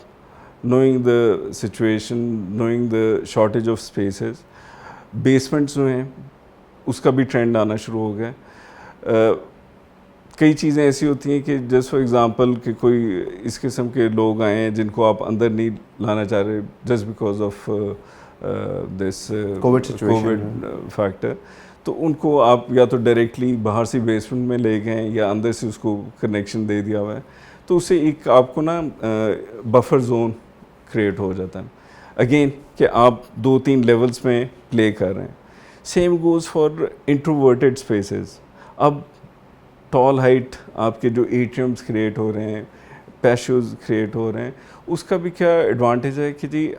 knowing the situation, knowing the shortage of spaces, basements جو ہیں اس کا بھی ٹرینڈ آنا شروع ہو گیا. کئی چیزیں ایسی ہوتی ہیں کہ جسٹ فار ایگزامپل کہ کوئی اس قسم کے لوگ آئے ہیں جن کو آپ اندر نہیں لانا چاہ رہے just because of this Covid factor, تو ان کو آپ یا تو ڈائریکٹلی باہر سے بیسمنٹ میں لے گئے یا اندر سے اس کو کنیکشن دے دیا ہوا ہے, تو اسے ایک آپ کو نا بفر زون کریٹ ہو جاتا ہے اگین کہ آپ 2-3 لیولس میں پلے کر رہے ہیں. Same goes for introverted spaces. اب ٹال ہائٹ آپ کے جو ایٹریمس کریٹ ہو رہے ہیں, پیشوز کریٹ ہو رہے ہیں, اس کا بھی کیا ایڈوانٹیج ہے کہ جی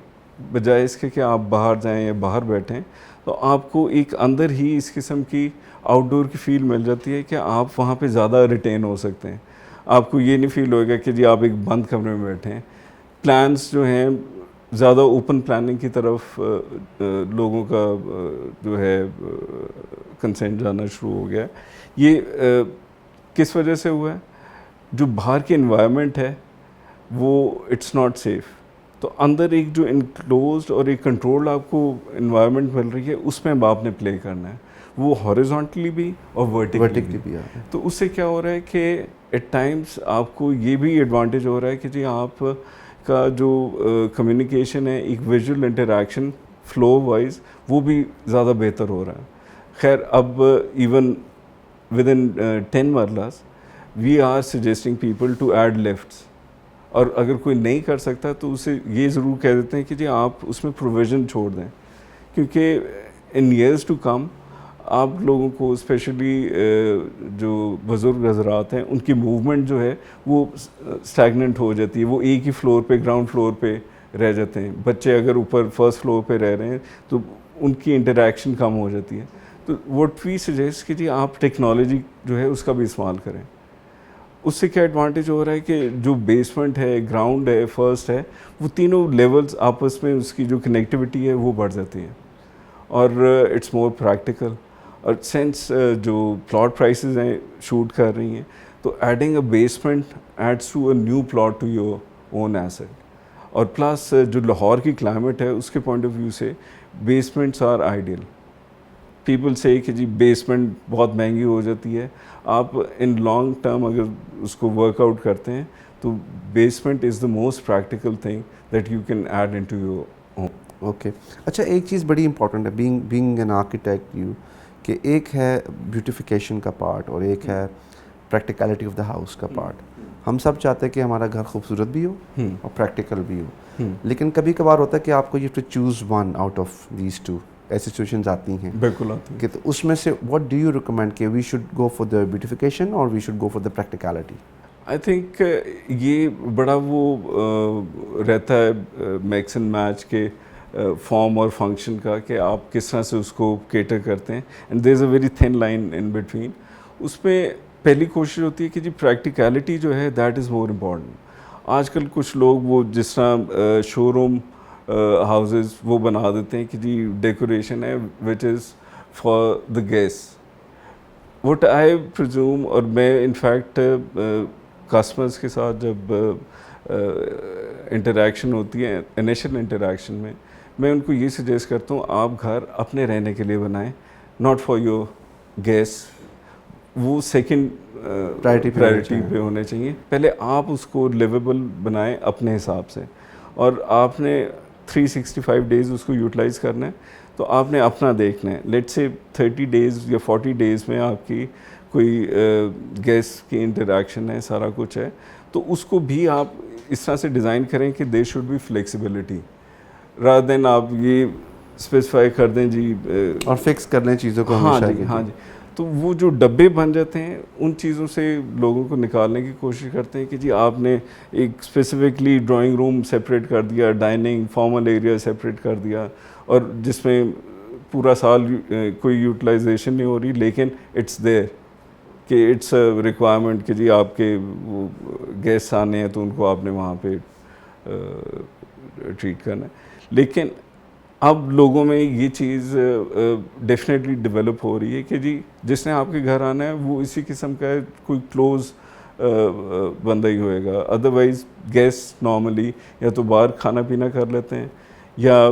بجائے اس کے کہ آپ باہر جائیں یا باہر بیٹھیں تو آپ کو ایک اندر ہی اس قسم کی آؤٹ ڈور کی فیل مل جاتی ہے کہ آپ وہاں پہ زیادہ ریٹین ہو سکتے ہیں. آپ کو یہ نہیں فیل ہوئے گا کہ جی آپ ایک بند کمرے میں بیٹھے ہیں. پلانس جو ہیں زیادہ اوپن پلاننگ کی طرف لوگوں کا جو ہے کنسینٹ جانا شروع ہو گیا ہے. یہ کس وجہ سے ہوا ہے؟ جو باہر کی انوائرمنٹ ہے وہ اٹس ناٹ سیف, تو اندر ایک جو انکلوزڈ اور ایک کنٹرول آپ کو انوائرمنٹ مل رہی ہے اس میں اب آپ نے پلے کرنا ہے. وہ ہاریزونٹلی بھی اور ورٹیکلی بھی تو اس سے کیا ہو رہا ہے کہ ایٹ ٹائمس آپ کو یہ بھی ایڈوانٹیج ہو رہا ہے کہ جی آپ کا جو کمیونیکیشن ہے ایک ویژول انٹریکشن فلو وائز وہ بھی زیادہ بہتر ہو رہا ہے. خیر اب ایون ود ان 10 مرلہs we are suggesting people to add lifts, اور اگر کوئی نہیں کر سکتا تو اسے یہ ضرور کہہ دیتے ہیں کہ جی آپ اس میں پروویژن چھوڑ دیں, کیونکہ ان ایئرس ٹو کم آپ لوگوں کو اسپیشلی جو بزرگ حضرات ہیں ان کی موومنٹ جو ہے وہ اسٹیگننٹ ہو جاتی ہے, وہ ایک ہی فلور پہ گراؤنڈ فلور پہ رہ جاتے ہیں. بچے اگر اوپر فرسٹ فلور پہ رہ رہے ہیں تو ان کی انٹریکشن کم ہو جاتی ہے. تو واٹ وی سجیسٹ کہ جی آپ ٹیکنالوجی جو ہے اس کا بھی استعمال کریں. اس سے کیا ایڈوانٹیج ہو رہا ہے کہ جو بیسمنٹ ہے, گراؤنڈ ہے, فرسٹ ہے, وہ تینوں لیولز آپس میں اس کی جو کنیکٹیوٹی ہے وہ بڑھ جاتی ہے, اور اٹس مور پریکٹیکل. اور سینس جو پلاٹ پرائسز ہیں شوٹ کر رہی ہیں, تو adding a basement adds to a new plot to your own asset. اور پلس جو لاہور کی کلائمیٹ ہے اس کے پوائنٹ آف ویو سے basements are ideal. People say کہ جی بیسمنٹ بہت مہنگی ہو جاتی ہے, آپ ان لانگ ٹرم اگر اس کو ورک آؤٹ کرتے ہیں تو basement is the most practical thing that you can add in to your home. Okay, اچھا ایک چیز بڑی امپورٹنٹ ہے بینگ این آرکیٹیکٹ یو, کہ ایک ہے بیوٹیفیکیشن کا پارٹ اور ایک ہے پریکٹیکلٹی آف دا ہاؤس کا پارٹ. ہم سب چاہتے ہیں کہ ہمارا گھر خوبصورت بھی ہو اور پریکٹیکل بھی ہو, لیکن کبھی کبھار ہوتا ہے کہ آپ کو you to choose one out of these two. ایسی سچویشنز آتی ہیں بالکل آتی ہیں کہ تو اس میں سے واٹ ڈو یو ریکمینڈ کہ we should go for the beautification اور we should go for the practicality? I think یہ بڑا وہ رہتا ہے میکس اینڈ میچ کے فارم اور فنکشن کا کہ آپ کس طرح سے اس کو کیٹر کرتے ہیں, and there is a very thin line in between. اس میں پہلی کوشش ہوتی ہے کہ جی پریکٹیکلٹی جو ہے دیٹ از مور امپورٹنٹ. آج کل کچھ لوگ وہ جس طرح شو روم ہاؤزز وہ بنا دیتے ہیں کہ جی ڈیکوریشن ہے which is for the guest. What I presume, اور میں انفیکٹ کسٹمرس کے ساتھ جب انٹریکشن ہوتی ہے انیشل انٹریکشن میں ان کو یہ سجیسٹ کرتا ہوں آپ گھر اپنے رہنے کے لیے بنائیں, ناٹ فار یور گیسٹ. وہ سیکنڈ پرائرٹی پہ ہونے چاہیے. پہلے آپ اس کو لیویبل بنائیں اپنے حساب سے, اور آپ نے 365 ڈیز اس کو یوٹیلائز کرنا ہے, تو آپ نے اپنا دیکھنا ہے. لیٹ سے 30 ڈیز یا 40 ڈیز میں آپ کی کوئی گیسٹ کی انٹریکشن ہے, سارا کچھ ہے, تو اس کو بھی آپ اس طرح سے ڈیزائن کریں کہ there should be flexibility, rather than آپ یہ اسپیسیفائی کر دیں جی اور فکس کر لیں چیزوں کو. ہاں جی ہاں جی. تو وہ جو ڈبے بن جاتے ہیں ان چیزوں سے لوگوں کو نکالنے کی کوشش کرتے ہیں کہ جی آپ نے ایک اسپیسیفکلی ڈرائنگ روم سیپریٹ کر دیا, ڈائننگ فارمل ایریا سیپریٹ کر دیا, اور جس میں پورا سال کوئی یوٹیلائزیشن نہیں ہو رہی, لیکن اٹس دیر کہ اٹس ریکوائرمنٹ کہ جی آپ کے وہ گیسٹ آنے ہیں تو ان کو آپ نے وہاں پہ ٹریٹ کرنا ہے. لیکن اب لوگوں میں یہ چیز ڈیفینیٹلی ڈیولپ ہو رہی ہے کہ جی جس نے آپ کے گھر آنا ہے وہ اسی قسم کا ہے, کوئی کلوز بندہ ہی ہوئے گا. ادروائز گیسٹ نارملی یا تو باہر کھانا پینا کر لیتے ہیں یا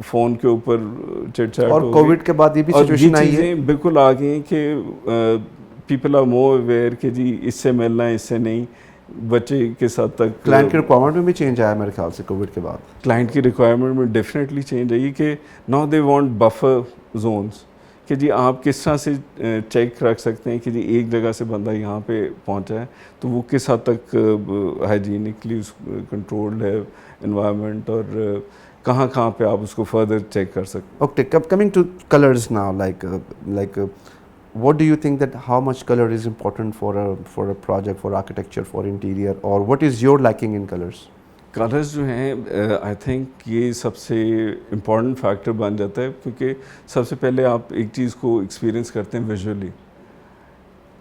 فون کے اوپر چٹ چیٹ. اور کووڈ کے بعد یہ بھی سچویشن آئی ہے, بالکل آ گئی ہیں کہ پیپل آر مور اویئر کہ جی اس سے ملنا ہے اس سے نہیں. بچے کے ساتھ تک کلائنٹ کی ریکوائرمنٹ میں بھی چینج آیا میرے خیال سے کووڈ کے بعد. کلائنٹ کی ریکوائرمنٹ میں ڈیفینیٹلی چینج آئی کہ now they want buffer zones, کہ جی آپ کس طرح سے چیک رکھ سکتے ہیں کہ جی ایک جگہ سے بندہ یہاں پہ پہنچا ہے تو وہ کس حد تک ہائیجینکلی کنٹرولڈ ہے انوائرمنٹ, اور کہاں پہ آپ اس کو فردر چیک کر سکتے. Okay, coming to colours now, like what do you think that how much color is important for a project, for architecture, for interior, or what is your liking in colors? Colours جو ہیں آئی think یہ سب سے important factor بن جاتا ہے, کیونکہ سب سے پہلے آپ ایک چیز کو ایکسپیرئنس کرتے ہیں ویژولی,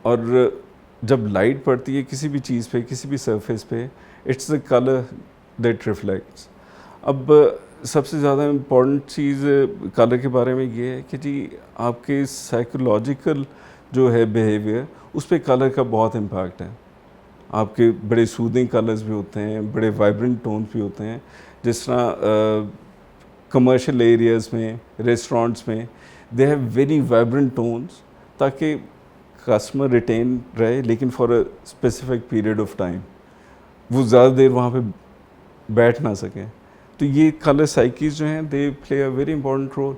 اور جب لائٹ پڑتی ہے کسی بھی چیز پہ کسی بھی سرفیس پہ it's the colour that reflects. اب سب سے زیادہ امپورٹنٹ چیز کلر کے بارے میں یہ ہے کہ جی آپ کے سائیکولوجیکل جو ہے بیہیویئر اس پہ کلر کا بہت امپیکٹ ہے. آپ کے بڑے سودنگ کلرز بھی ہوتے ہیں, بڑے وائبرنٹ ٹونز بھی ہوتے ہیں, جس طرح کمرشل ایریاز میں ریسٹورانٹس میں دے ہیو ویری وائبرنٹ ٹونس تاکہ کسٹمر ریٹین رہے لیکن for a specific period of time وہ زیادہ دیر وہاں پہ بیٹھ نہ سکیں. تو یہ کلر سائیکیز جو ہیں they play a very important role.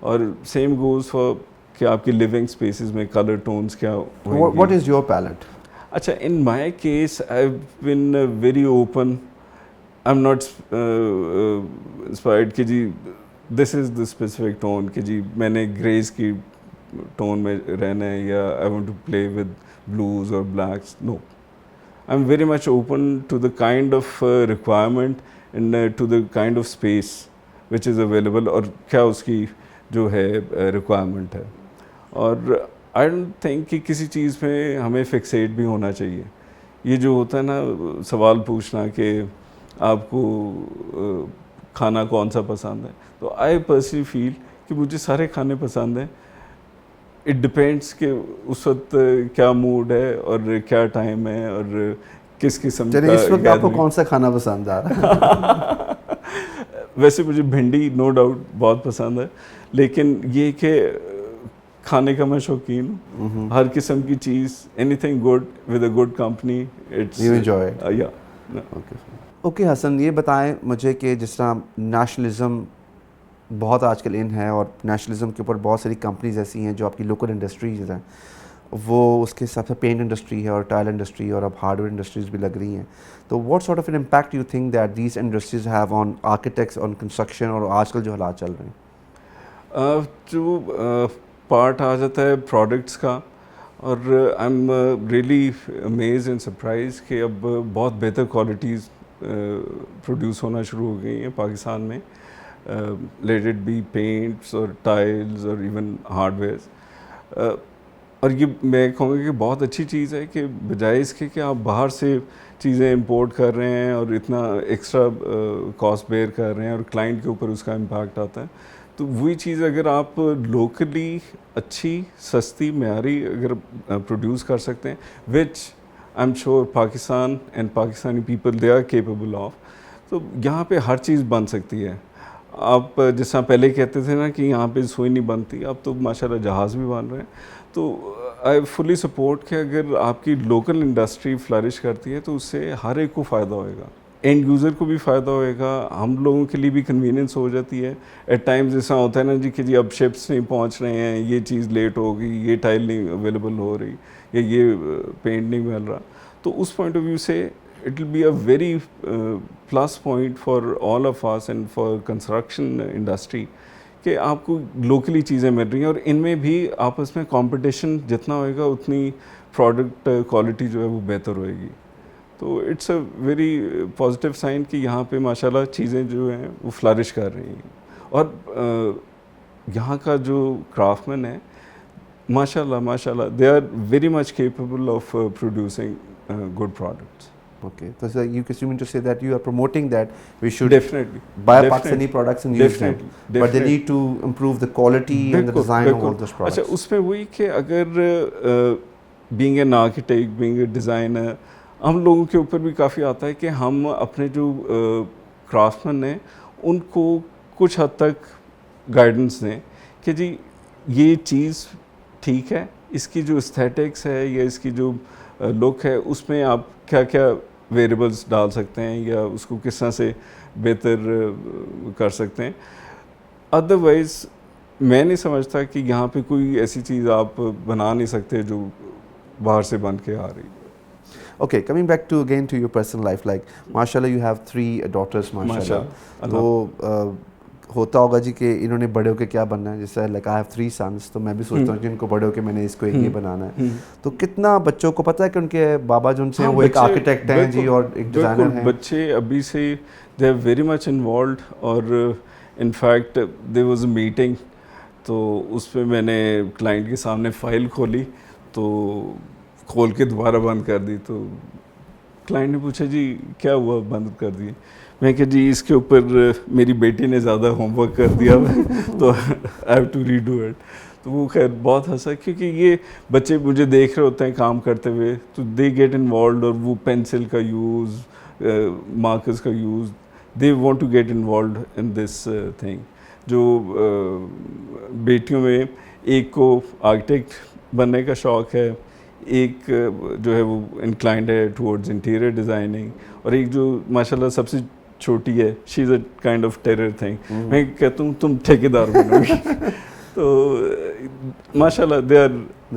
اور سیم گوز فار کہ آپ کی لیونگ اسپیسیز میں کلر ٹونس کیا. What is your palette? اچھا, in my case I have been very open. I am not inspired کہ جی دس از دا اسپیسیفک ٹون کہ جی میں نے گریز کی ٹون میں رہنا ہے یا I want to play with blues اور blacks. No, I am very much open to the kind of requirement and to the kind of space which is available اور کیا اس کی جو ہے ریکوائرمنٹ ہے. اور آئی ڈونٹ تھنک کہ کسی چیز پہ ہمیں فکسیٹ بھی ہونا چاہیے. یہ جو ہوتا ہے نا سوال پوچھنا کہ آپ کو کھانا کون سا پسند ہے, تو آئی پرسنلی فیل کہ مجھے سارے کھانے پسند ہیں. اٹ ڈپینڈس کہ اس وقت کیا موڈ ہے اور کیا ٹائم ہے اور کس قسم کا. اس وقت آپ کو کون سا کھانا پسند آ رہا ہے؟ ویسے مجھے بھنڈی نو ڈاؤٹ بہت پسند ہے, لیکن یہ کہ کھانے کا میں شوقین ہوں. ہر قسم کی چیز, anything good with a good company, it's you enjoy. یا اوکے حسن, یہ بتائیں مجھے کہ جس طرح نیشنلزم بہت آج کل ان ہے اور نیشنلزم کے اوپر بہت ساری کمپنیز ایسی ہیں جو آپ کی لوکل انڈسٹریز ہیں, وہ اس کے حساب سے پینٹ انڈسٹری ہے اور ٹائل انڈسٹری اور اب ہارڈ ویئر انڈسٹریز بھی لگ رہی ہیں. تو what sort of an impact you think that these industries have on architects, on construction, اور آج کل جو حالات چل رہے ہیں؟ جو پارٹ آ جاتا ہے پروڈکٹس کا, اور I am really amaze and surprise کہ اب بہت بہتر کوالٹیز پروڈیوس ہونا شروع ہو گئی ہیں پاکستان میں, لیٹ اٹ بی پینٹس اور ٹائلز اور ایون ہارڈ ویئرس. اور یہ میں کہوں گا کہ بہت اچھی چیز ہے کہ بجائے اس کے کہ آپ باہر سے چیزیں امپورٹ کر رہے ہیں اور اتنا ایکسٹرا کاسٹ بیئر کر رہے ہیں اور کلائنٹ کے اوپر اس کا امپیکٹ آتا ہے, تو وہی چیز اگر آپ لوکلی اچھی سستی معیاری اگر پروڈیوس کر سکتے ہیں, which I am sure Pakistan and Pakistani people they are capable of, تو یہاں پہ ہر چیز بن سکتی ہے. آپ جس طرح پہلے کہتے تھے نا کہ یہاں پہ سوئی نہیں بنتی, اب تو ماشاءاللہ جہاز بھی بن رہے ہیں. تو آئی فلی سپورٹ کہ اگر آپ کی لوکل انڈسٹری فلرش کرتی ہے تو اس سے ہر ایک کو فائدہ ہوئے گا, اینڈ یوزر کو بھی فائدہ ہوئے گا, ہم لوگوں کے لیے بھی کنوینئنس ہو جاتی ہے. ایٹ ٹائمز ایسا ہوتا ہے نا جی کہ جی اب شپس نہیں پہنچ رہے ہیں, یہ چیز لیٹ ہو گئی, یہ ٹائل نہیں اویلیبل ہو رہی, یا یہ پینٹ نہیں مل رہا. تو اس پوائنٹ آف ویو سے it will be a very plus point for all of us and for construction industry کہ آپ کو لوکلی چیزیں مل رہی ہیں, اور ان میں بھی آپس میں کمپٹیشن جتنا ہوئے گا اتنی پروڈکٹ کوالٹی جو ہے وہ بہتر ہوئے گی. تو it's a very positive sign کہ یہاں پہ ماشاءاللہ چیزیں جو ہیں وہ فلرش کر رہی ہیں. اور یہاں کا جو کرافٹ مین ہے ماشاءاللہ they are very much capable of producing good products. Okay, so you mean to say that you are promoting that we should definitely buy Pakistani products and use them, but they need to improve the quality and the design of all those products. اچھا, اس میں وہی کہ اگر being an architect, being a designer, ہم لوگوں کے اوپر بھی کافی آتا ہے کہ ہم اپنے جو کرافٹمین ہیں ان کو کچھ حد تک گائیڈنس دیں کہ جی یہ چیز ٹھیک ہے, اس کی جو استھیٹکس ہے یا اس کی جو لک ہے اس میں آپ کیا کیا ویریبلس ڈال سکتے ہیں یا اس کو کس طرح سے بہتر کر سکتے ہیں. ادروائز میں نہیں سمجھتا کہ یہاں پہ کوئی ایسی چیز آپ بنا نہیں سکتے جو باہر سے بن کے آ رہی ہے. Okay, coming back to again to your personal life, like mashallah you have 3 daughters, mashallah. تو ہوتا ہوگا جی کہ انہوں نے بڑے ہو کے کیا بننا ہے, جیسے لائک آئی ہیو 3 sons, تو میں بھی سوچتا ہوں کہ ان کو بڑے ہو کے میں نے اس کو یہ بنانا ہے. تو کتنا بچوں کو پتہ ہے کہ ان کے بابا جو ان سے وہ ایک آرکیٹیکٹ ہیں جی اور ایک ڈیزائنر ہیں. بچے ابھی سے they are very much involved, اور in fact there was a meeting, تو اس پہ میں نے کلائنٹ کے سامنے فائل کھولی تو کھول کے دوبارہ بند کر دی. تو کلائنٹ نے پوچھا جی کیا ہوا بند کر دی؟ میں کہ جی اس کے اوپر میری بیٹی نے زیادہ ہوم ورک کر دیا تو I have to redo it. تو وہ خیر بہت ہنسا, کیونکہ یہ بچے مجھے دیکھ رہے ہوتے ہیں کام کرتے ہوئے, تو دے گیٹ انوالوڈ, اور وہ پینسل کا یوز, مارکرز کا use, they want to get involved in this thing. جو بیٹیوں میں ایک کو آرکیٹیکٹ بننے کا شوق ہے, ایک جو ہے وہ انکلائنڈ ہے ٹورڈز انٹیریئر ڈیزائننگ, اور ایک جو ماشاء اللہ سب سے چھوٹی ہے, she is a kind of terror thing. میں کہتا ہوں تم ٹھیکیدار بنو گی. تو ماشاء اللہ they are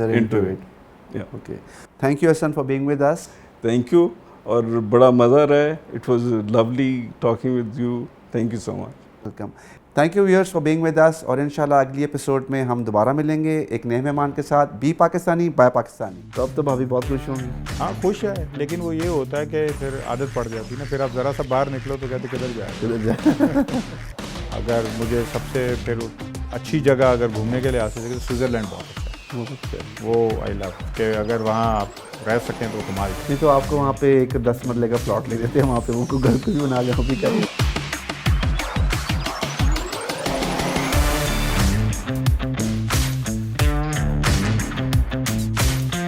into it. Okay, thank you Hasan for being with us. Thank you, اور بڑا مزہ رہا ہے. It was lovely talking with you. Thank you so much. Welcome. Thank you viewers for being with us, اور انشاءاللہ اگلی episode میں ہم دوبارہ ملیں گے ایک نئے مہمان کے ساتھ. Be Pakistani buy Pakistani. تو اب تو بھابھی بہت خوش ہوں گی. ہاں خوش ہے, لیکن وہ یہ ہوتا ہے کہ پھر عادت پڑ جاتی ہے نا, پھر آپ ذرا سا باہر نکلو تو کہتے کدھر جائے. اگر مجھے سب سے پھر اچھی جگہ اگر گھومنے کے لیے آ سکے تو سوئٹزرلینڈ بہت اچھا ہے. وہ آئی لو کہ اگر وہاں آپ رہ سکیں تو کمال. نہیں تو آپ کو وہاں پہ ایک 10 مرلے کا پلاٹ لے دیتے ہیں, وہاں پہ وہ گھر پہ بھی بنا جاؤ بھی کریں.